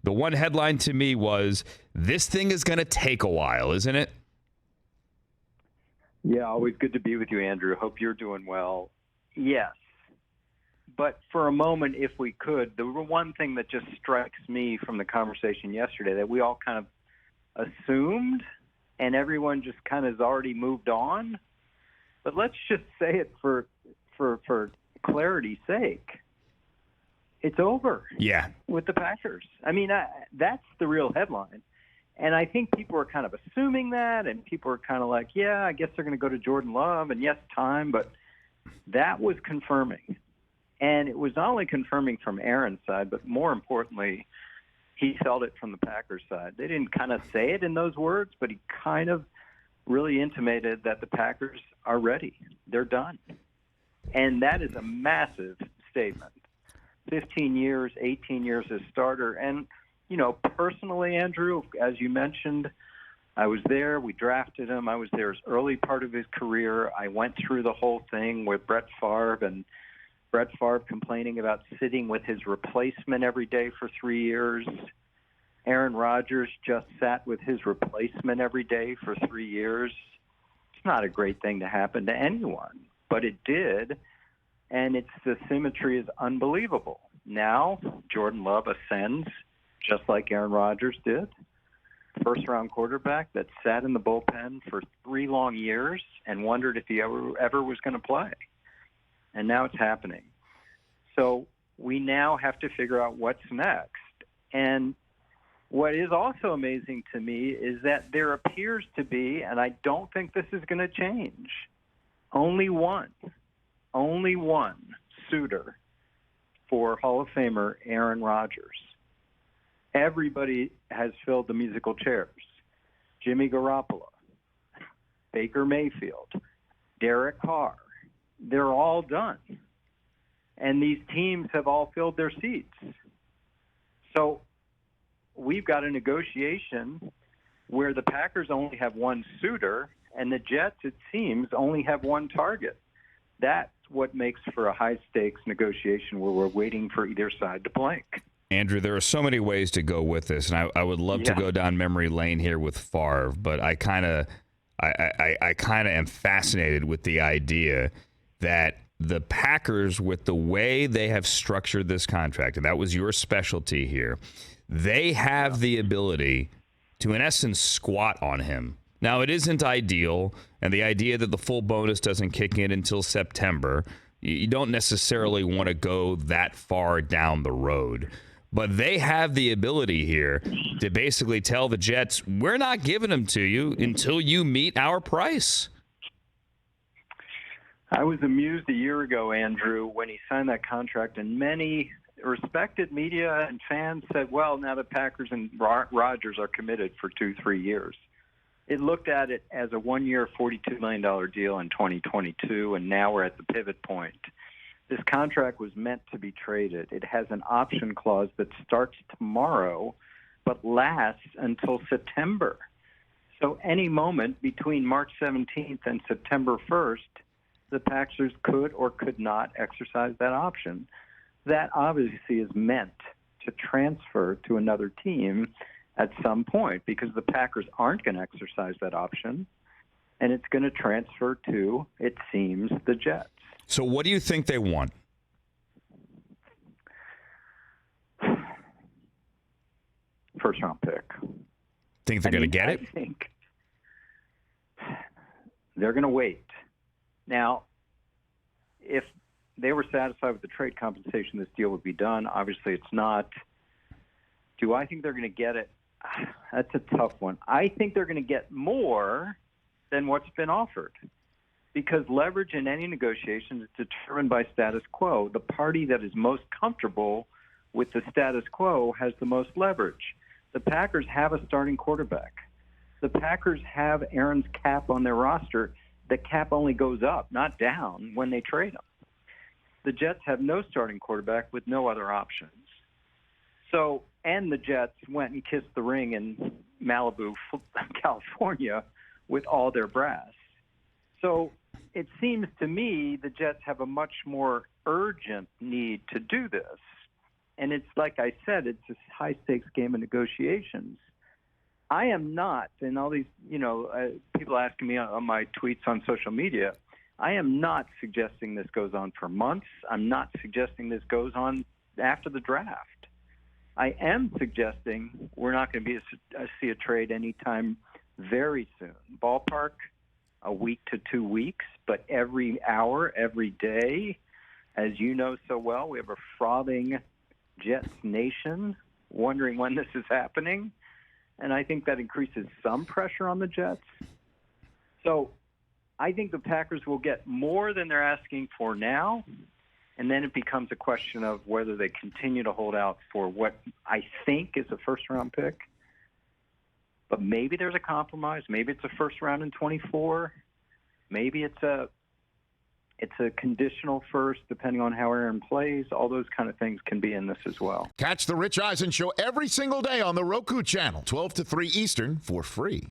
The one headline to me was, this thing is going to take a while, isn't it? Yeah, always good to be with you, Andrew. Hope you're doing well. Yes. But for a moment, if we could, the one thing that just strikes me from the conversation yesterday that we all kind of assumed and everyone just kind of has already moved on. But let's just say it for clarity's sake. It's over. Yeah. With the Packers. I mean, that's the real headline. And I think people are kind of assuming that, and people are kind of like, yeah, I guess they're going to go to Jordan Love, and yes, time. But that was confirming. And it was not only confirming from Aaron's side, but more importantly, he felt it from the Packers side. They didn't kind of say it in those words, but he kind of really intimated that the Packers are ready. They're done. And that is a massive statement. 15 years, 18 years as starter. And, you know, personally, Andrew, as you mentioned, I was there. We drafted him. I was there as early part of his career. I went through the whole thing with Brett Favre and Brett Favre complaining about sitting with his replacement every day for 3 years. Aaron Rodgers just sat with his replacement every day for 3 years. It's not a great thing to happen to anyone, but it did, and the symmetry is unbelievable. Now, Jordan Love ascends just like Aaron Rodgers did. First-round quarterback that sat in the bullpen for 3 long years and wondered if he ever was going to play. And now it's happening. So we now have to figure out what's next. And what is also amazing to me is that there appears to be, and I don't think this is going to change, only one suitor for Hall of Famer Aaron Rodgers. Everybody has filled the musical chairs. Jimmy Garoppolo, Baker Mayfield, Derek Carr. They're all done. And these teams have all filled their seats. So we've got a negotiation where the Packers only have one suitor and the Jets, it seems, only have one target. That's what makes for a high-stakes negotiation where we're waiting for either side to blink. Andrew, there are so many ways to go with this, and I would love to go down memory lane here with Favre, but I kind of am fascinated with the idea that the Packers, with the way they have structured this contract, and that was your specialty here, they have the ability to, in essence, squat on him. Now, it isn't ideal, and the idea that the full bonus doesn't kick in until September, you don't necessarily want to go that far down the road. But they have the ability here to basically tell the Jets, we're not giving them to you until you meet our price. I was amused a year ago, Andrew, when he signed that contract, and many respected media and fans said, well, now the Packers and Rodgers are committed for 2-3 years. It looked at it as a 1-year, $42 million deal in 2022, and now we're at the pivot point. This contract was meant to be traded. It has an option clause that starts tomorrow but lasts until September. So any moment between March 17th and September 1st, the Packers could or could not exercise that option. That obviously is meant to transfer to another team at some point because the Packers aren't going to exercise that option, and it's going to transfer to, it seems, the Jets. So what do you think they want? First-round pick. Think they're going to get it? I think they're going to wait. Now, if they were satisfied with the trade compensation, this deal would be done. Obviously, it's not. Do I think they're going to get it? That's a tough one. I think they're going to get more than what's been offered because leverage in any negotiation is determined by status quo. The party that is most comfortable with the status quo has the most leverage. The Packers have a starting quarterback. The Packers have Aaron's cap on their roster. The cap only goes up, not down, when they trade him. The Jets have no starting quarterback with no other options. So, and the Jets went and kissed the ring in Malibu, California, with all their brass. So it seems to me the Jets have a much more urgent need to do this. And it's like I said, it's a high-stakes game of negotiations. I am not, and all these, people asking me on my tweets on social media, I am not suggesting this goes on for months. I'm not suggesting this goes on after the draft. I am suggesting we're not going to see a trade anytime very soon. Ballpark, a week to 2 weeks, but every hour, every day, as you know so well, we have a frothing Jets nation wondering when this is happening, and I think that increases some pressure on the Jets. So I think the Packers will get more than they're asking for now, and then it becomes a question of whether they continue to hold out for what I think is a first-round pick. But maybe there's a compromise. Maybe it's a first round in 24. Maybe it's a conditional first, depending on how Aaron plays. All those kind of things can be in this as well. Catch the Rich Eisen Show every single day on the Roku channel, 12 to 3 Eastern, for free.